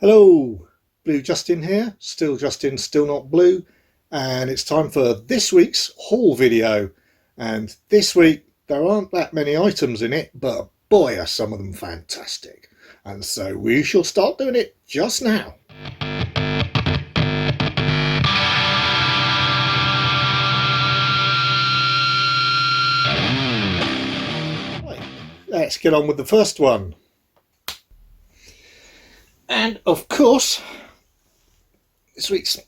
Hello, Blue Justin here, still Justin, still not blue, and it's time for this week's haul video. And this week there aren't that many items in it, but boy are some of them fantastic. And so we shall start doing it just now. Right, let's get on with the first one. And of course, this week's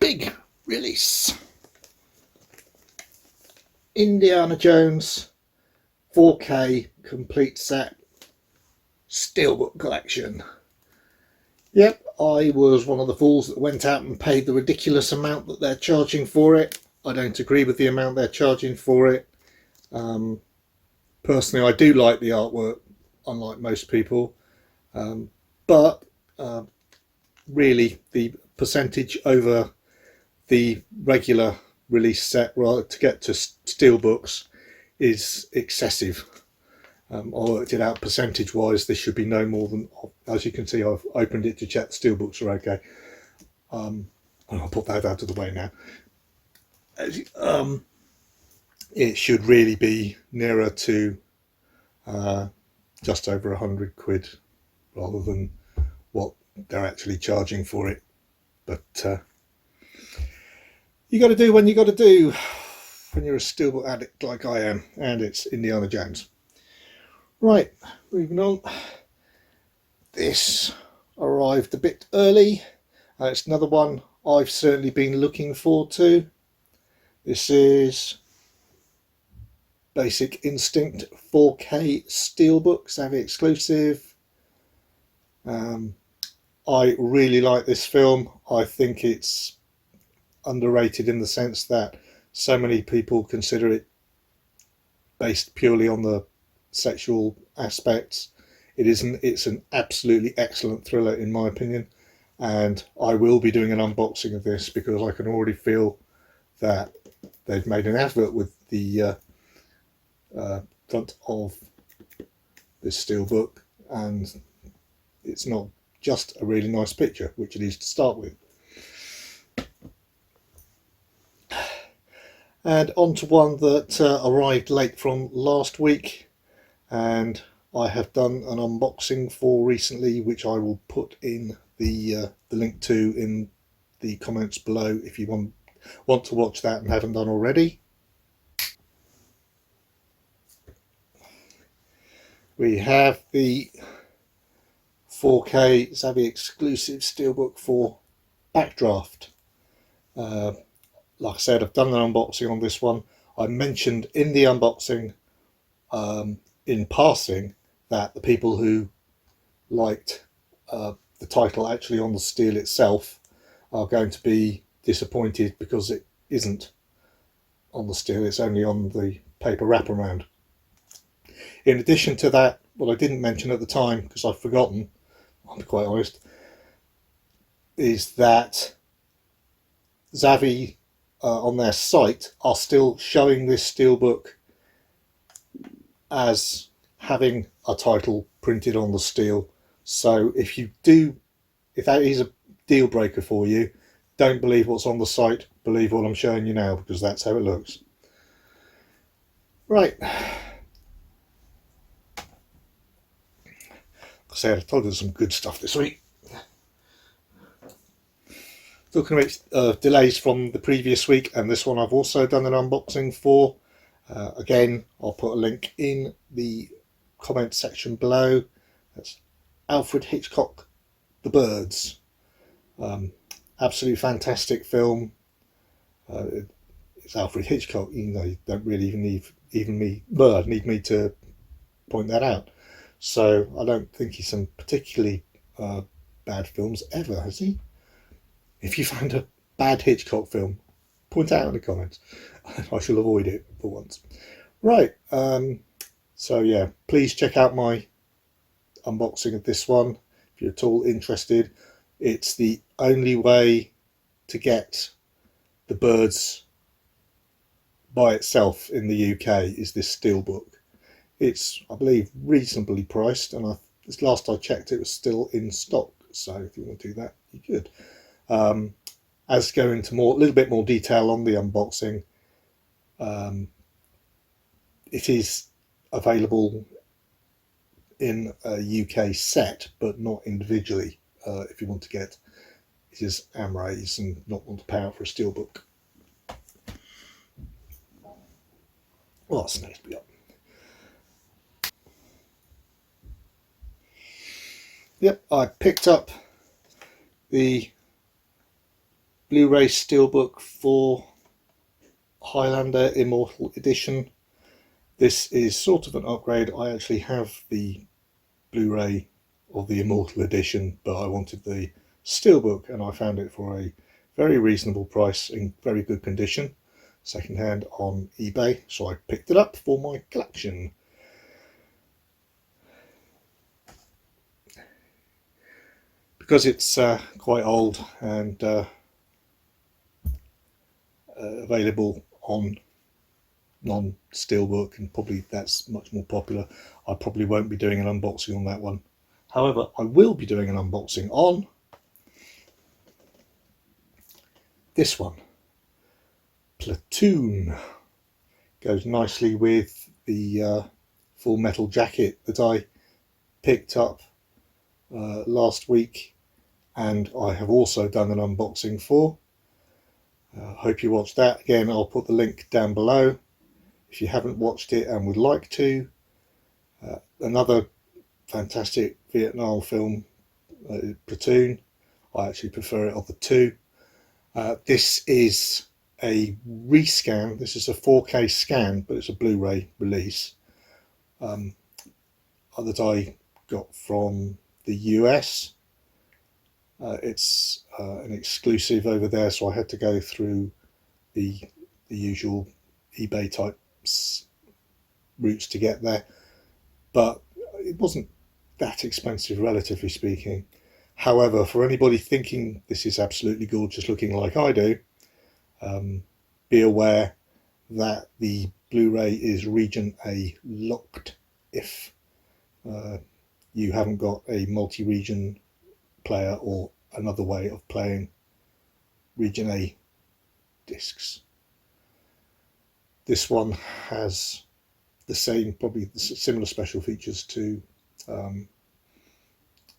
big release, Indiana Jones 4K complete set Steelbook collection. Yep, I was one of the fools that went out and paid the ridiculous amount that they're charging for it. I don't agree with the amount they're charging for it. Personally, I do like the artwork, unlike most people, but really the percentage over the regular release set to get to Steelbooks is excessive. I worked it out percentage wise, this should be no more than, as you can see, I've opened it to check the Steelbooks are okay. I'll put that out of the way now. It should really be nearer to just over £100 rather than what they're actually charging for it. But you got to do when you got to do when you're a Steelbook addict like I am, and it's Indiana Jones. Right, moving on. This arrived a bit early. It's another one I've certainly been looking forward to. This is Basic Instinct 4K Steelbook, Savvy exclusive. I really like this film. I think it's underrated in the sense that so many people consider it based purely on the sexual aspects. It isn't. It's an absolutely excellent thriller in my opinion, and I will be doing an unboxing of this because I can already feel that they've made an effort with the front of this Steelbook, and it's not just a really nice picture, which it is to start with. And on to one that arrived late from last week, and I have done an unboxing for recently, which I will put in the link to in the comments below if you want to watch that and haven't done already. We have the 4K Savvy exclusive Steelbook for Backdraft. Like I said, I've done an unboxing on this one. I mentioned in the unboxing in passing that the people who liked the title actually on the steel itself are going to be disappointed because it isn't on the steel, it's only on the paper wraparound. In addition to that, what I didn't mention at the time because I've forgotten, I'll be quite honest, is that Savvy on their site are still showing this Steelbook as having a title printed on the steel. So if that is a deal breaker for you, don't believe what's on the site, believe what I'm showing you now, because that's how it looks. Right. Like I said, I told you some good stuff this week. Talking about delays from the previous week, and this one I've also done an unboxing for. Again, I'll put a link in the comment section below. That's Alfred Hitchcock, The Birds. Absolutely fantastic film. It's Alfred Hitchcock. You know, you don't really even need me to point that out. So I don't think he's some particularly bad films ever, has he? If you find a bad Hitchcock film, point out in the comments. I shall avoid it for once. Right, so yeah, please check out my unboxing of this one if you're at all interested. It's the only way to get the Birds by itself in the UK is this Steelbook. It's, I believe, reasonably priced, and last I checked it was still in stock So if you want to do that, you could. As go into a little bit more detail on the unboxing, it is available in a UK set, but not individually. If you want to get it is Amrays and not want to pay out for a steelbook. Well, that's nice to be up. Yep, I picked up the Blu-ray Steelbook for Highlander Immortal Edition. This is sort of an upgrade. I actually have the Blu-ray of the Immortal Edition, but I wanted the Steelbook, and I found it for a very reasonable price in very good condition, secondhand on eBay, so I picked it up for my collection. Because it's quite old and available on non-steelbook, and probably that's much more popular, I probably won't be doing an unboxing on that one. However, I will be doing an unboxing on this one. Platoon. Goes nicely with the full metal jacket that I picked up last week, and I have also done an unboxing for. Hope you watched that. Again, I'll put the link down below if you haven't watched it and would like to. Another fantastic Vietnam film, Platoon. I actually prefer it of the two. This is a rescan. This is a 4K scan, but it's a Blu-ray release that I got from the US. It's an exclusive over there, so I had to go through the usual eBay type routes to get there, but it wasn't that expensive, relatively speaking. However, for anybody thinking this is absolutely gorgeous looking like I do, be aware that the Blu-ray is region A locked if you haven't got a multi-region player or another way of playing region A discs. This one has the same, probably similar special features to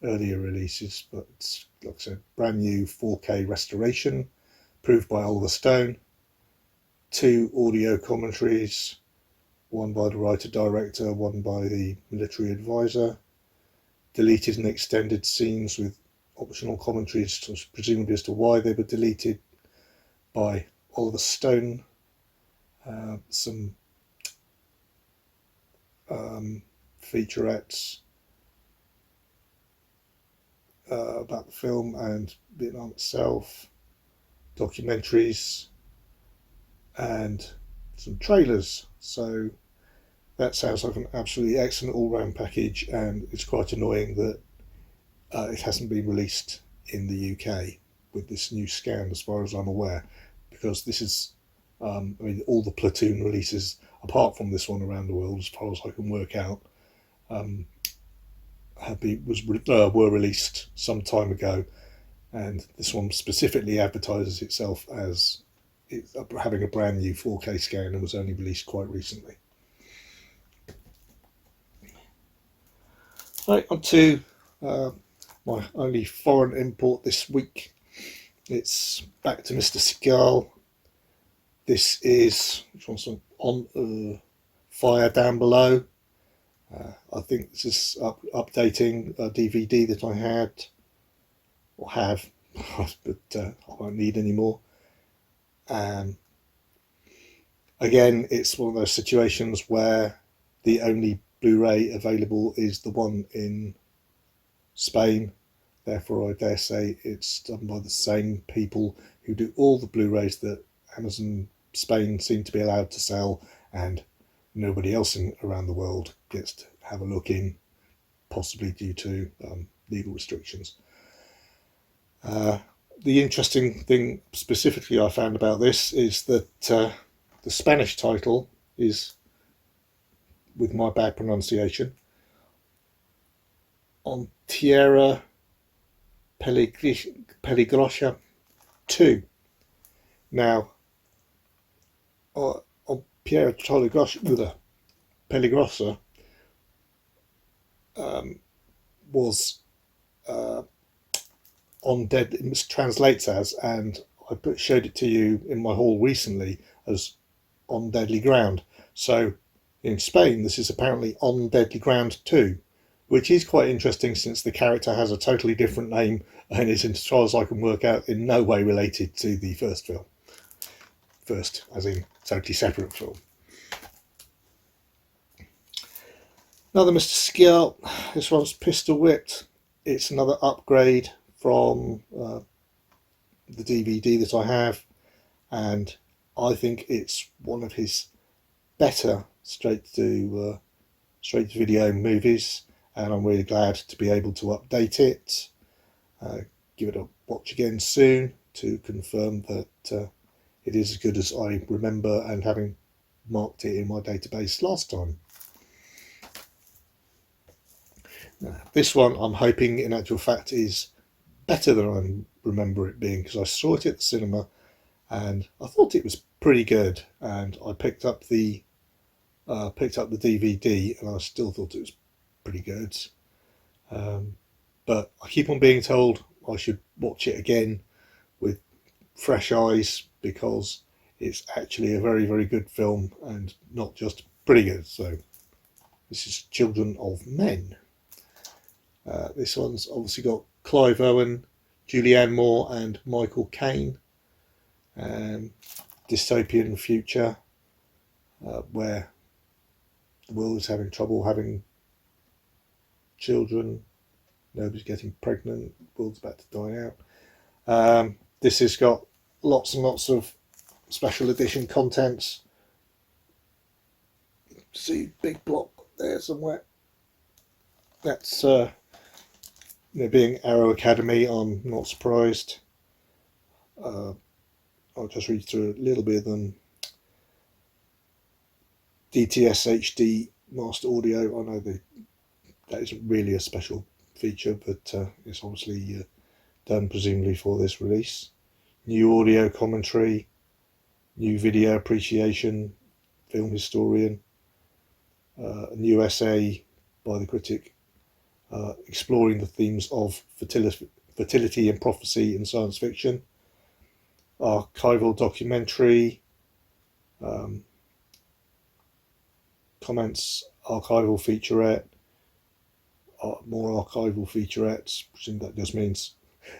earlier releases, but it's, like I said, brand new 4K restoration, approved by Oliver Stone, 2 audio commentaries, one by the writer-director, one by the military advisor, deleted and extended scenes with optional commentaries, presumably as to why they were deleted, by Oliver Stone, some featurettes about the film and Vietnam itself, documentaries, and some trailers. So that sounds like an absolutely excellent all-round package, and it's quite annoying that it hasn't been released in the UK with this new scan, as far as I'm aware, because this is, I mean, all the Platoon releases, apart from this one around the world, as far as I can work out, were released some time ago, and this one specifically advertises itself as having a brand new 4K scan and was only released quite recently. Right, on to my only foreign import this week. It's back to Mr. Seagal. This is on fire down below. I think this is updating a DVD that I had, or have, but I won't need anymore. Again, it's one of those situations where the only Blu-ray available is the one in Spain. Therefore, I dare say it's done by the same people who do all the Blu-rays that Amazon Spain seem to be allowed to sell, and nobody else around the world gets to have a look in, possibly due to legal restrictions. The interesting thing specifically I found about this is that the Spanish title is, with my bad pronunciation, On Tierra Peligrosa 2. Now, on Piero Peligrosa was on Dead, it translates as, and I showed it to you in my haul recently as On Deadly Ground. So in Spain, this is apparently On Deadly Ground 2, which is quite interesting since the character has a totally different name and is, as far as I can work out, in no way related to the first film. First, as in totally separate film. Another Mr. Seagal. This one's Pistol Whipped. It's another upgrade from the DVD that I have, and I think it's one of his better straight to video movies, and I'm really glad to be able to update it. Give it a watch again soon to confirm that it is as good as I remember and having marked it in my database last time. This one I'm hoping in actual fact is better than I remember it being, because I saw it at the cinema and I thought it was pretty good, and I picked up the DVD and I still thought it was pretty good, but I keep on being told I should watch it again with fresh eyes because it's actually a very, very good film and not just pretty good. So this is Children of Men. This one's obviously got Clive Owen, Julianne Moore and Michael Caine. Dystopian future where the world is having trouble having children, nobody's getting pregnant, the world's about to die out. This has got lots and lots of special edition contents. See, big block there somewhere. That's being Arrow Academy, I'm not surprised. I'll just read through a little bit of them. DTS HD Master Audio. I know that isn't really a special feature, but it's obviously done presumably for this release. New audio commentary, new video appreciation, film historian, a new essay by the critic exploring the themes of fertility and prophecy in science fiction, archival documentary, comments, archival featurette, more archival featurettes. I presume that just means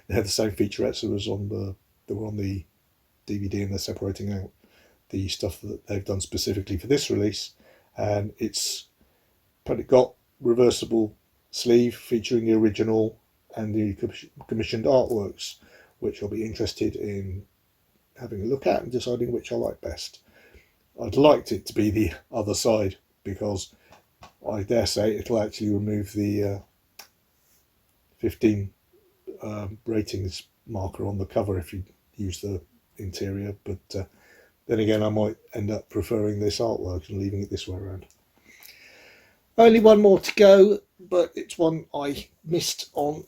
they're the same featurettes that were on the DVD, and they're separating out the stuff that they've done specifically for this release. And it's probably got reversible sleeve featuring the original and the commissioned artworks, which I'll be interested in having a look at and deciding which I like best. I'd liked it to be the other side, because I dare say it'll actually remove the 15 ratings marker on the cover if you use the interior, but then again I might end up preferring this artwork and leaving it this way around. Only one more to go, but it's one I missed on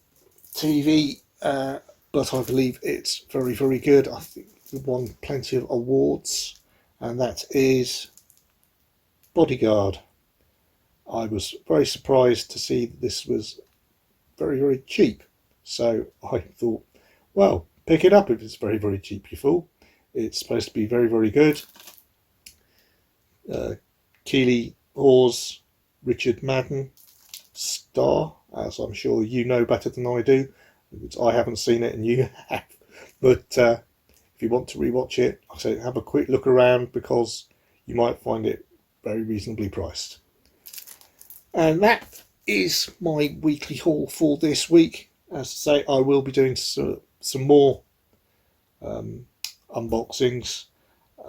TV, but I believe it's very, very good. I think it won plenty of awards, and that is Bodyguard. I was very surprised to see that this was very, very cheap, so I thought, well, pick it up if it's very, very cheap, you fool. It's supposed to be very, very good. Keely Hawes, Richard Madden star, as I'm sure you know better than I do. I haven't seen it and you have, but if you want to rewatch it, I say have a quick look around, because you might find it very reasonably priced. And that is my weekly haul for this week. As I say, I will be doing some more unboxings.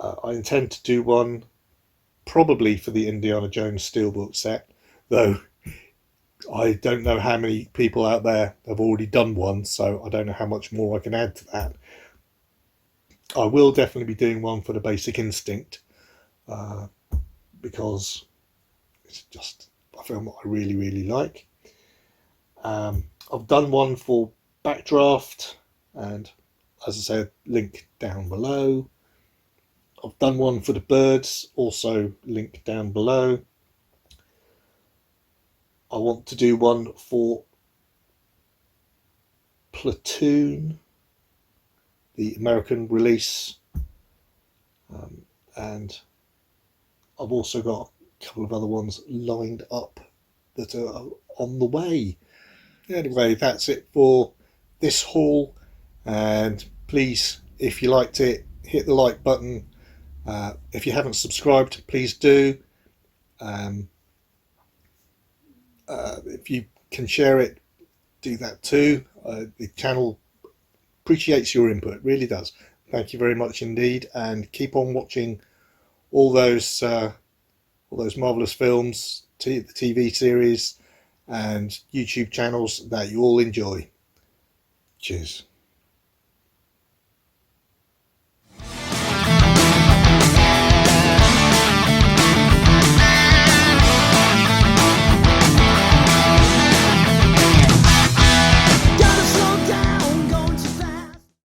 I intend to do one probably for the Indiana Jones Steelbook set, though I don't know how many people out there have already done one, so I don't know how much more I can add to that. I will definitely be doing one for the Basic Instinct, because it's just a film that I really, really like. I've done one for backdraft, and as I said, link down below. I've done one for the birds, also link down below. I want to do one for Platoon, the American release, and I've also got a couple of other ones lined up that are on the way. Anyway, that's it for this haul, and please, if you liked it, hit the like button. If you haven't subscribed, please do. If you can share it, do that too. The channel appreciates your input, really does. Thank you very much indeed, and keep on watching all those marvelous films, the TV series and YouTube channels that you all enjoy. Cheers.